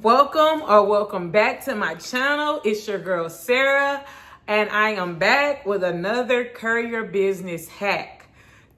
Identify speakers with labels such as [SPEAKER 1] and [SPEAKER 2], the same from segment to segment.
[SPEAKER 1] Welcome back to my channel. It's your girl Sarah, and I am back with another courier business hack.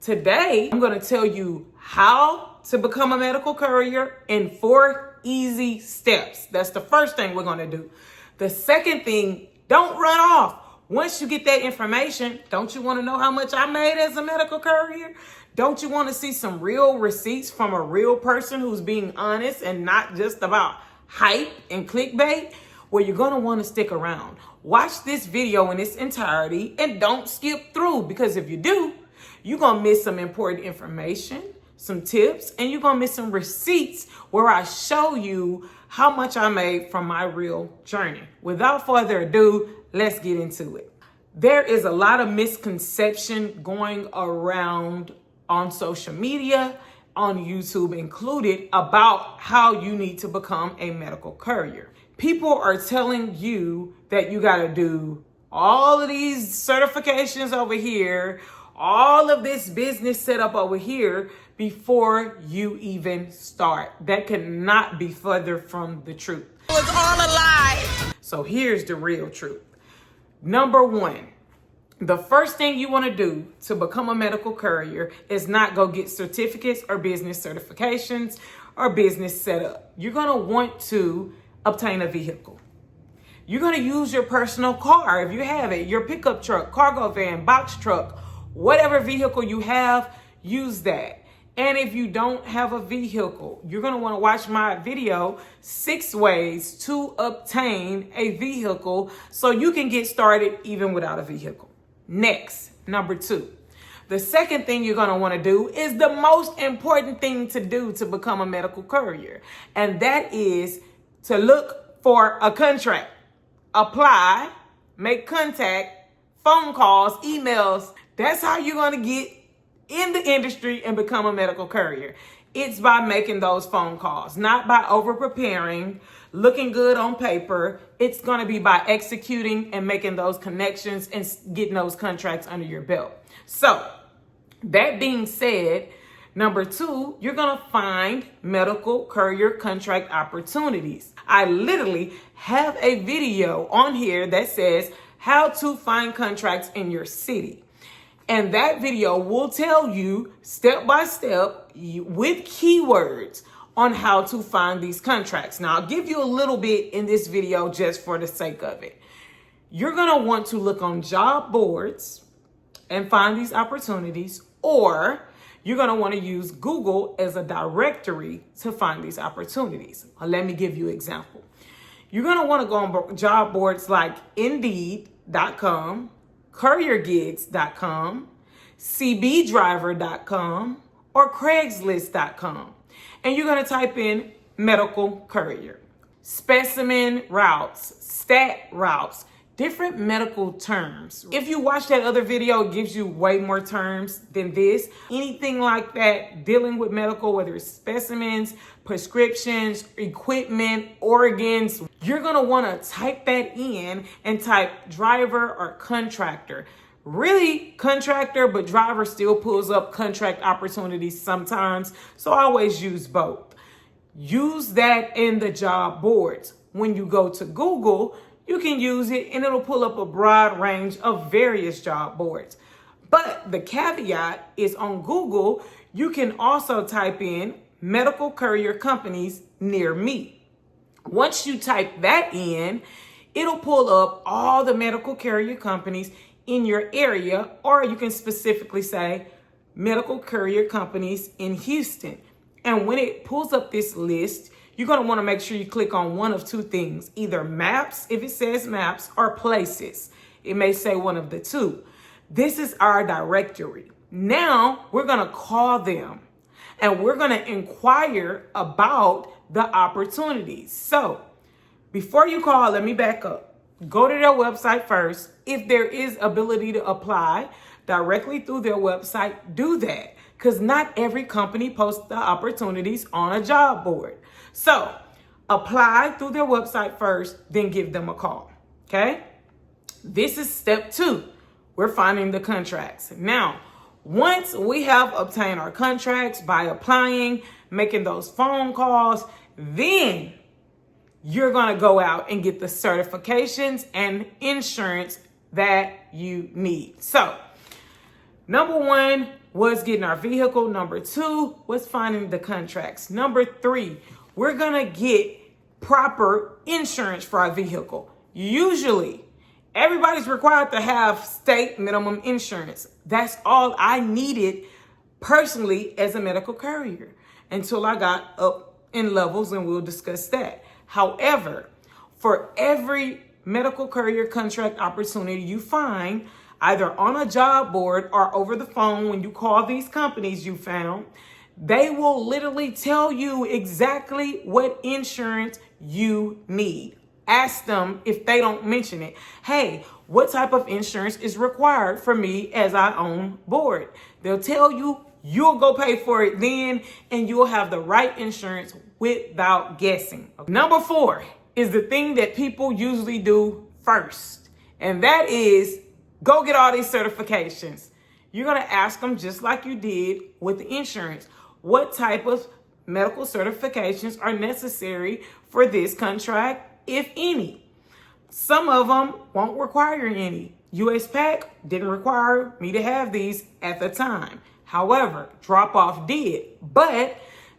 [SPEAKER 1] Today, I'm going to tell you how to become a medical courier in 4 easy steps. That's the first thing we're going to do. The second thing, don't run off. Once you get that information, don't you want to know how much I made as a medical courier? Don't you want to see some real receipts from a real person who's being honest and not just about hype and clickbait? Well, you're going to want to stick around. Watch this video in its entirety and don't skip through, because if you do, you're going to miss some important information, some tips, and you're going to miss some receipts where I show you how much I made from my real journey. Without further ado, let's get into it. There is a lot of misconception going around on social media, on YouTube included, about how you need to become a medical courier. People are telling you that you got to do all of these certifications over here, all of this business setup over here before you even start. That cannot be further from the truth.
[SPEAKER 2] It was all a lie.
[SPEAKER 1] So here's the real truth. Number one, the first thing you want to do to become a medical courier is not go get certificates or business certifications or business setup. You're going to want to obtain a vehicle. You're going to use your personal car if you have it, your pickup truck, cargo van, box truck, whatever vehicle you have, use that. And if you don't have a vehicle, you're going to want to watch my video, 6 ways to obtain a vehicle so you can get started even without a vehicle. Next, number 2. The second thing you're going to want to do is the most important thing to do to become a medical courier. And that is to look for a contract, apply, make contact, phone calls, emails. That's how you're going to get in the industry and become a medical courier. It's by making those phone calls, not by over preparing, looking good on paper. It's going to be by executing and making those connections and getting those contracts under your belt. So that being said, number 2, you're going to find medical courier contract opportunities. I literally have a video on here that says how to find contracts in your city. And that video will tell you step by step with keywords on how to find these contracts. Now, I'll give you a little bit in this video just for the sake of it. You're going to want to look on job boards and find these opportunities, or you're going to want to use Google as a directory to find these opportunities. Let me give you an example. You're going to want to go on job boards like Indeed.com, CourierGigs.com, CBDriver.com, or Craigslist.com. And you're going to type in medical courier, specimen routes, stat routes, different medical terms. If you watch that other video, it gives you way more terms than this. Anything like that dealing with medical, whether it's specimens, prescriptions, equipment, organs, you're going to want to type that in and type driver or contractor. Really contractor, but driver still pulls up contract opportunities sometimes. So I always use both. Use that in the job boards. When you go to Google, you can use it and it'll pull up a broad range of various job boards. But the caveat is on Google, you can also type in medical courier companies near me. Once you type that in, it'll pull up all the medical courier companies in your area, or you can specifically say medical courier companies in Houston. And when it pulls up this list, you're going to want to make sure you click on one of 2 things, either maps, if it says maps, or places. It may say one of the 2. This is our directory. Now we're going to call them and we're going to inquire about the opportunities. So before you call, let me back up. Go to their website first. If there is ability to apply directly through their website, do that, because not every company posts the opportunities on a job board. So apply through their website first, then give them a call. Okay? This is step 2. We're finding the contracts. Now, once we have obtained our contracts by applying, making those phone calls, then you're going to go out and get the certifications and insurance that you need. So, number 1 was getting our vehicle. Number 2 was finding the contracts. Number 3, we're going to get proper insurance for our vehicle. Usually, everybody's required to have state minimum insurance. That's all I needed personally as a medical courier until I got up in levels, and we'll discuss that. However, for every medical courier contract opportunity you find, either on a job board or over the phone when you call these companies you found, they will literally tell you exactly what insurance you need. Ask them if they don't mention it. Hey, what type of insurance is required for me as I own board? They'll tell you, you'll go pay for it then, and you'll have the right insurance without guessing. Number 4 is the thing that people usually do first, and that is go get all these certifications. You're going to ask them, just like you did with the insurance, what type of medical certifications are necessary for this contract, if any. Some of them won't require any. US PAC didn't require me to have these at the time. However, Drop Off did, but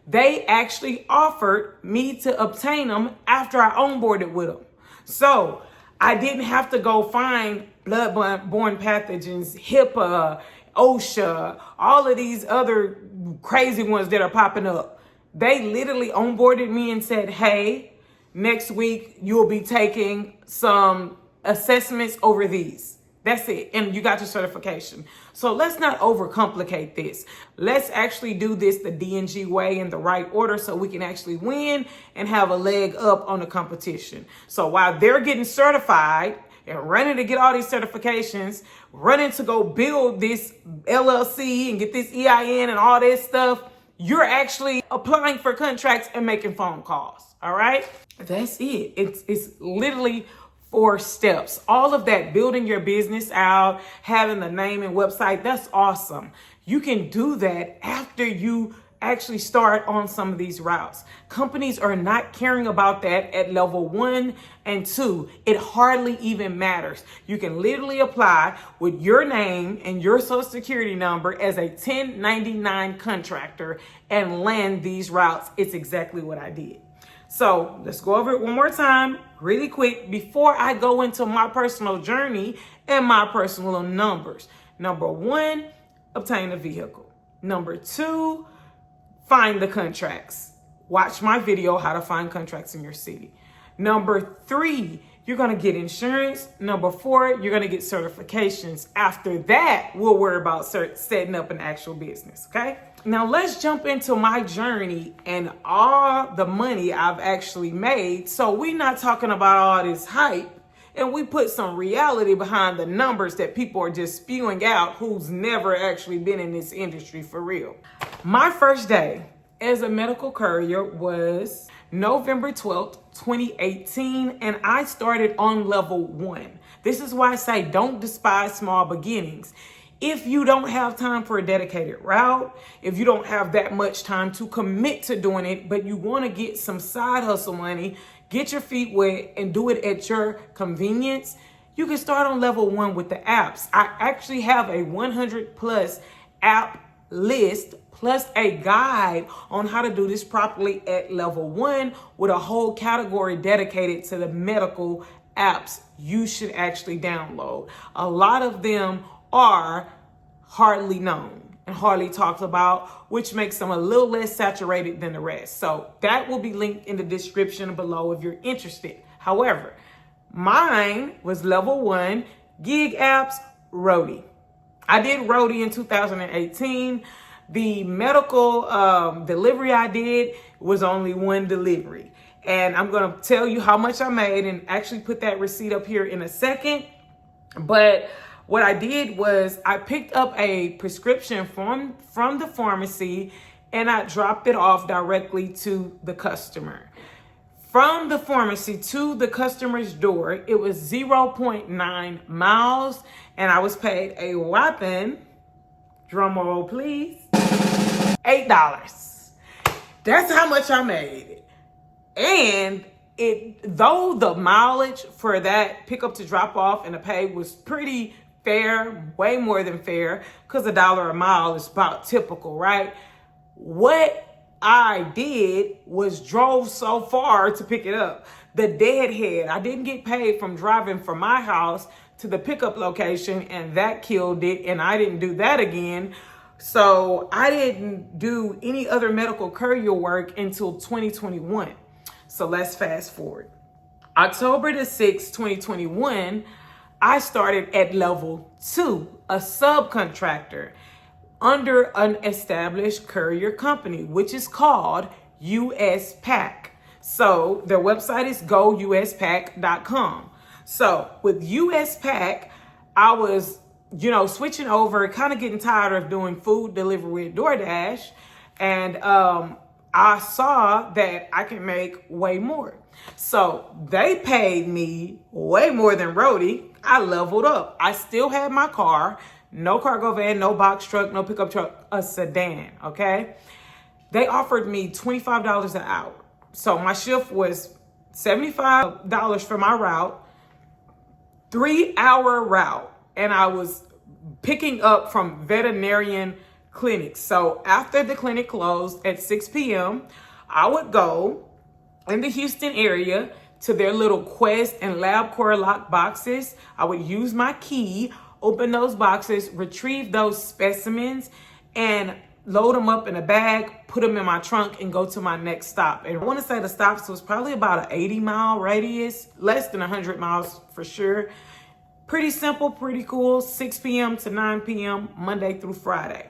[SPEAKER 1] they actually offered me to obtain them after I onboarded with them. So I didn't have to go find blood-borne pathogens, HIPAA, OSHA, all of these other crazy ones that are popping up. They literally onboarded me and said, hey, next week you'll be taking some assessments over these. That's it. And you got your certification. So let's not overcomplicate this. Let's actually do this the D&G way in the right order so we can actually win and have a leg up on the competition. So while they're getting certified and running to get all these certifications, running to go build this LLC and get this EIN and all this stuff, you're actually applying for contracts and making phone calls. All right? That's it. It's literally 4 steps. All of that, building your business out, having the name and website, that's awesome. You can do that after you actually start on some of these routes. Companies are not caring about that at level 1 and 2. It hardly even matters. You can literally apply with your name and your social security number as a 1099 contractor and land these routes. It's exactly what I did. So let's go over it one more time really quick before I go into my personal journey and my personal numbers. Number 1, obtain a vehicle. Number 2, find the contracts. Watch my video, how to find contracts in your city. Number 3, you're going to get insurance. Number 4, you're going to get certifications. After that, we'll worry about setting up an actual business, okay? Now let's jump into my journey and all the money I've actually made. So we're not talking about all this hype, and we put some reality behind the numbers that people are just spewing out who's never actually been in this industry for real. My first day as a medical courier was November 12th, 2018, and I started on level 1. This is why I say don't despise small beginnings. If you don't have time for a dedicated route, if you don't have that much time to commit to doing it, but you want to get some side hustle money, get your feet wet and do it at your convenience, you can start on level 1 with the apps. I actually have a 100+ app list plus a guide on how to do this properly at level 1 with a whole category dedicated to the medical apps you should actually download. A lot of them are hardly known and hardly talked about, which makes them a little less saturated than the rest. So that will be linked in the description below if you're interested. However, mine was level 1, gig apps, Roadie. I did Roadie in 2018. The medical delivery I did was only 1 delivery. And I'm going to tell you how much I made and actually put that receipt up here in a second. But what I did was I picked up a prescription from the pharmacy and I dropped it off directly to the customer. From the pharmacy to the customer's door, it was 0.9 miles, and I was paid a whopping, drum roll please, $8. That's how much I made. And though the mileage for that pickup to drop off and the pay was pretty fair, way more than fair, because $1 a mile is about typical, right? What I did was drove so far to pick it up. The deadhead, I didn't get paid from driving from my house to the pickup location, and that killed it, and I didn't do that again. So I didn't do any other medical courier work until 2021. So let's fast forward. October the 6th, 2021, I started at level 2, a subcontractor under an established courier company, which is called US Pack. So their website is gouspack.com. So with US Pack, I was, switching over, kind of getting tired of doing food delivery with DoorDash. And I saw that I can make way more. So they paid me way more than Rhodey. I leveled up. I still had my car, no cargo van, no box truck, no pickup truck, a sedan, okay? They offered me $25 an hour. So my shift was $75 for my route, 3-hour route. And I was picking up from veterinarian clinics. So after the clinic closed at 6 p.m., I would go in the Houston area to their little Quest and LabCorp lock boxes. I would use my key, open those boxes, retrieve those specimens, and load them up in a bag, put them in my trunk, and go to my next stop. And I want to say the stops was probably about an 80-mile radius, less than 100 miles for sure. Pretty simple, pretty cool, 6 p.m. to 9 p.m., Monday through Friday.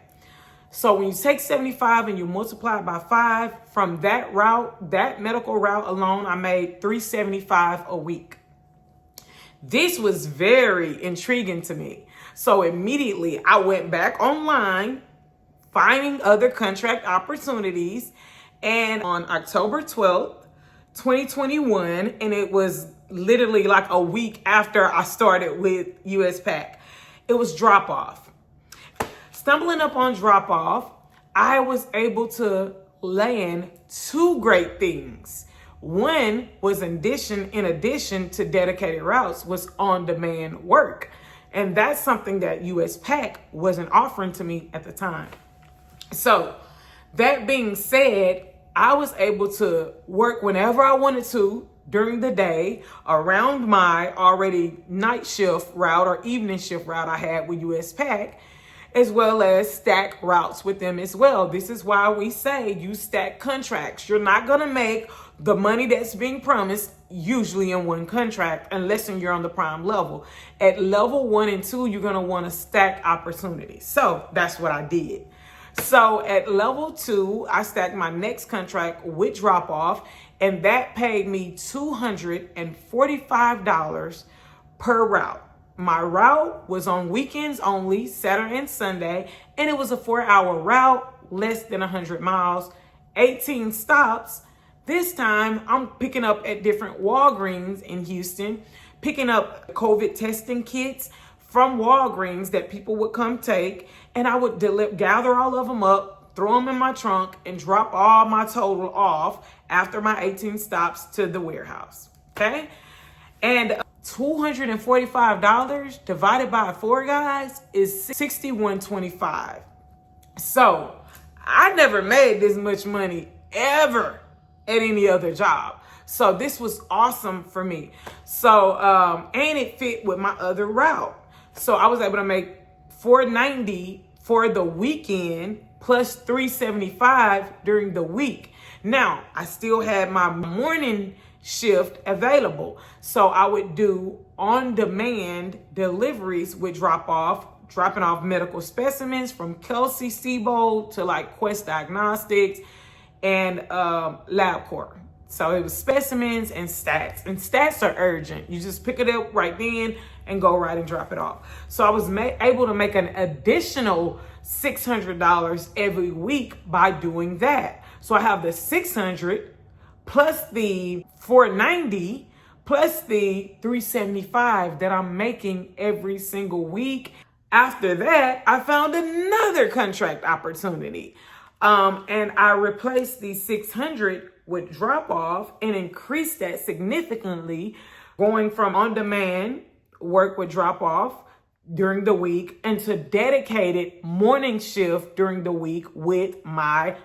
[SPEAKER 1] So when you take 75 and you multiply it by 5, from that route, that medical route alone, I made $375 a week. This was very intriguing to me. So immediately I went back online, finding other contract opportunities. And on October 12th, 2021, and it was literally like a week after I started with US Pack, it was drop off. Stumbling up on drop off, I was able to land 2 great things. One was in addition to dedicated routes, was on-demand work. And that's something that US Pack wasn't offering to me at the time. So that being said, I was able to work whenever I wanted to during the day around my already night shift route or evening shift route I had with US Pack, as well as stack routes with them as well. This is why we say you stack contracts. You're not going to make the money that's being promised usually in one contract unless you're on the prime level. At level 1 and 2, you're going to want to stack opportunities. So that's what I did. So at level 2, I stacked my next contract with drop off, and that paid me $245 per route. My route was on weekends only, Saturday and Sunday, and it was a 4-hour route, less than 100 miles, 18 stops. This time, I'm picking up at different Walgreens in Houston, picking up COVID testing kits from Walgreens that people would come take, and I would gather all of them up, throw them in my trunk, and drop all my total off after my 18 stops to the warehouse, okay? And $245 divided by 4, guys, is $61.25. So I never made this much money ever at any other job. So this was awesome for me. So, and it fit with my other route. So I was able to make $490 for the weekend plus $375 during the week. Now, I still had my morning shift available. So I would do on-demand deliveries with dropping off medical specimens from Kelsey Siebold to like Quest Diagnostics and LabCorp. So it was specimens and stats. And stats are urgent. You just pick it up right then and go right and drop it off. So I was able to make an additional $600 every week by doing that. So I have the $600 plus the $490 plus the $375 that I'm making every single week. After that, I found another contract opportunity. And I replaced the $600 with drop off and increased that significantly, going from on-demand work with drop off during the week into dedicated morning shift during the week with my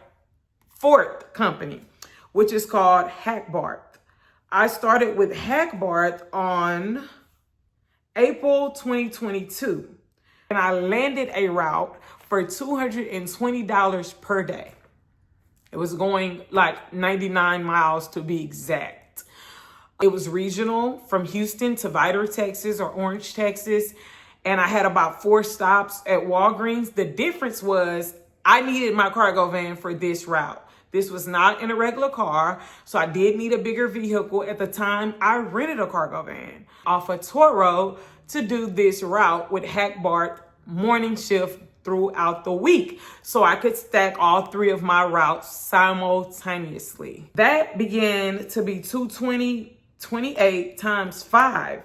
[SPEAKER 1] fourth company, which is called Hackbart. I started with Hackbart on April 2022, and I landed a route for $220 per day. It was going like 99 miles to be exact. It was regional from Houston to Vidor, Texas, or Orange, Texas. And I had about 4 stops at Walgreens. The difference was I needed my cargo van for this route. This was not in a regular car, so I did need a bigger vehicle. At the time, I rented a cargo van off of Toro to do this route with Hackbart morning shift throughout the week, so I could stack all 3 of my routes simultaneously. That began to be $220.28 times 5.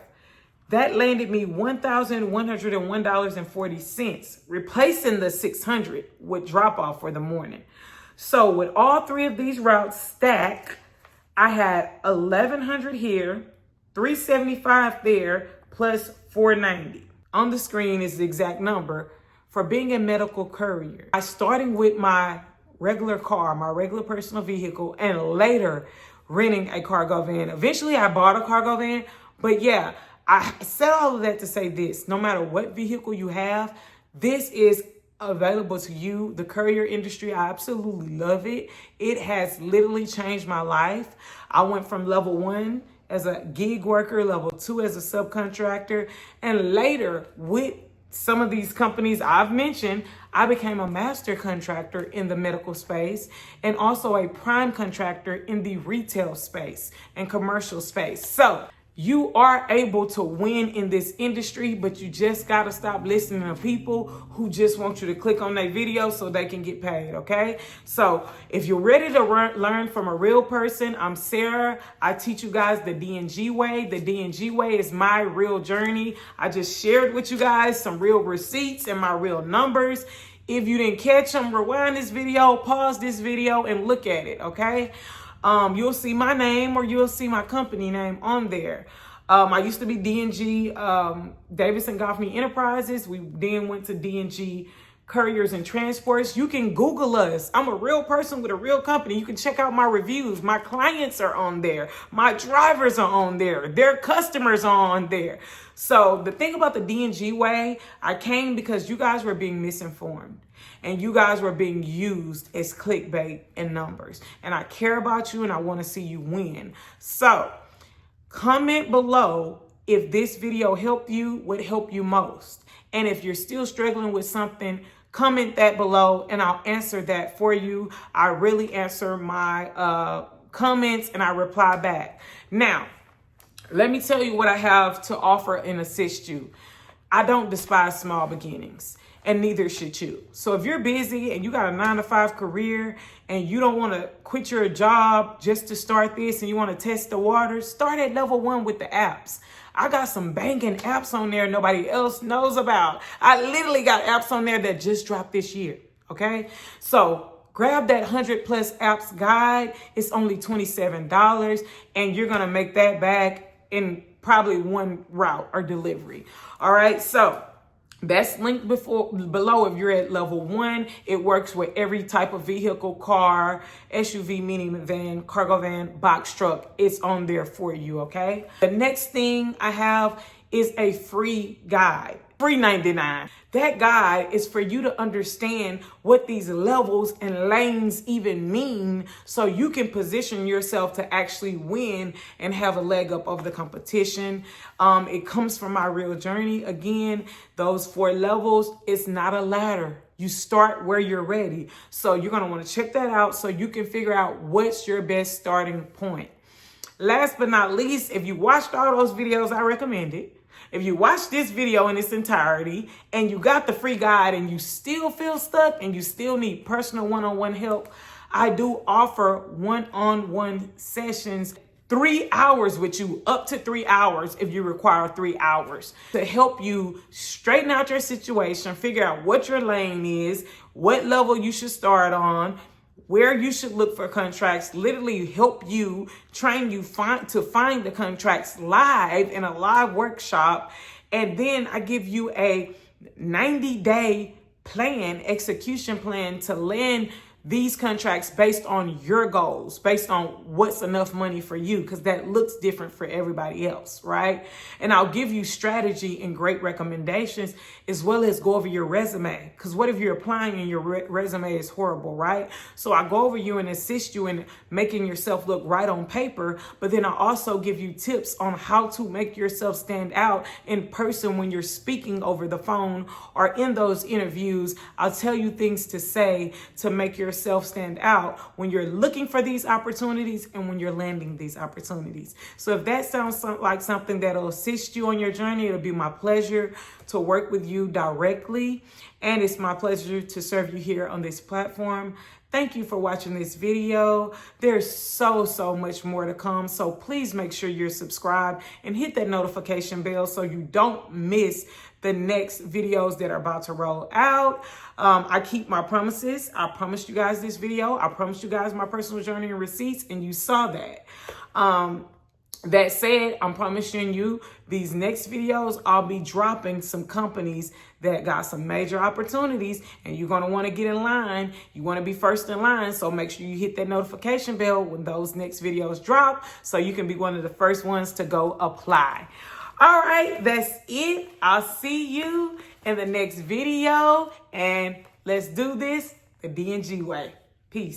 [SPEAKER 1] That landed me $1,101.40, replacing the $600 with drop off for the morning. So with all 3 of these routes stacked, I had $1,100 here, $375 there, plus $490. On the screen is the exact number for being a medical courier. I starting with my regular car, my regular personal vehicle, and later renting a cargo van. Eventually I bought a cargo van, but yeah, I said all of that to say this: no matter what vehicle you have, this is available to you. The courier industry, I absolutely love it. It has literally changed my life. I went from level 1 as a gig worker, level 2 as a subcontractor, and later with some of these companies I've mentioned, I became a master contractor in the medical space and also a prime contractor in the retail space and commercial space. So you are able to win in this industry, but you just got to stop listening to people who just want you to click on their video so they can get paid, okay? So if you're ready to learn from a real person, I'm Sarah. I teach you guys the D&G Way. The D&G Way is my real journey. I just shared with you guys some real receipts and my real numbers. If you didn't catch them, rewind this video, pause this video, and look at it, okay? You'll see my name or you'll see my company name on there. I used to be D&G Davidson Goffney Enterprises. We then went to D&G Couriers and Transports. You can Google us. I'm a real person with a real company. You can check out my reviews. My clients are on there. My drivers are on there. Their customers are on there. So the thing about the D&G Way, I came because you guys were being misinformed. And you guys were being used as clickbait and numbers. And I care about you and I want to see you win. So comment below if this video helped you, what helped you most. And if you're still struggling with something, comment that below and I'll answer that for you. I really answer my comments and I reply back. Now, let me tell you what I have to offer and assist you. I don't despise small beginnings. And neither should you. So if you're busy and you got a 9-to-5 career and you don't want to quit your job just to start this and you want to test the waters, start at level 1 with the apps. I got some banking apps on there nobody else knows about. I literally got apps on there that just dropped this year, okay? So grab that 100+ apps guide. It's only $27 and you're going to make that back in probably 1 route or delivery. All right, so that's linked below if you're at level 1. It works with every type of vehicle, car, SUV, minivan, cargo van, box truck. It's on there for you, okay? The next thing I have is a free guide. Free $99. That guide is for you to understand what these levels and lanes even mean so you can position yourself to actually win and have a leg up over the competition. It comes from my real journey. Again, those 4 levels, it's not a ladder. You start where you're ready. So you're going to want to check that out so you can figure out what's your best starting point. Last but not least, if you watched all those videos I recommended, if you watch this video in its entirety and you got the free guide and you still feel stuck and you still need personal one-on-one help, I do offer one-on-one sessions, 3 hours with you, up to 3 hours if you require 3 hours, to help you straighten out your situation, figure out what your lane is, what level you should start on, where you should look for contracts, literally help you, train you find the contracts live in a live workshop. And then I give you a 90-day plan, execution plan to land these contracts based on your goals, based on what's enough money for you, because that looks different for everybody else, right? And I'll give you strategy and great recommendations, as well as go over your resume. Because what if you're applying and your resume is horrible, right? So I go over you and assist you in making yourself look right on paper, but then I also give you tips on how to make yourself stand out in person when you're speaking over the phone or in those interviews. I'll tell you things to say to make yourself stand out when you're looking for these opportunities and when you're landing these opportunities. So if that sounds like something that'll assist you on your journey, it'll be my pleasure to work with you directly. And it's my pleasure to serve you here on this platform. Thank you for watching this video. There's so much more to come. So please make sure you're subscribed and hit that notification bell so you don't miss the next videos that are about to roll out. I keep my promises. I promised you guys this video. I promised you guys my personal journey and receipts, and you saw that. That said, I'm promising you these next videos, I'll be dropping some companies that got some major opportunities, and you're going to want to get in line. You want to be first in line. So make sure you hit that notification bell when those next videos drop so you can be one of the first ones to go apply. All right, that's it. I'll see you in the next video, and let's do this the D&G way. Peace.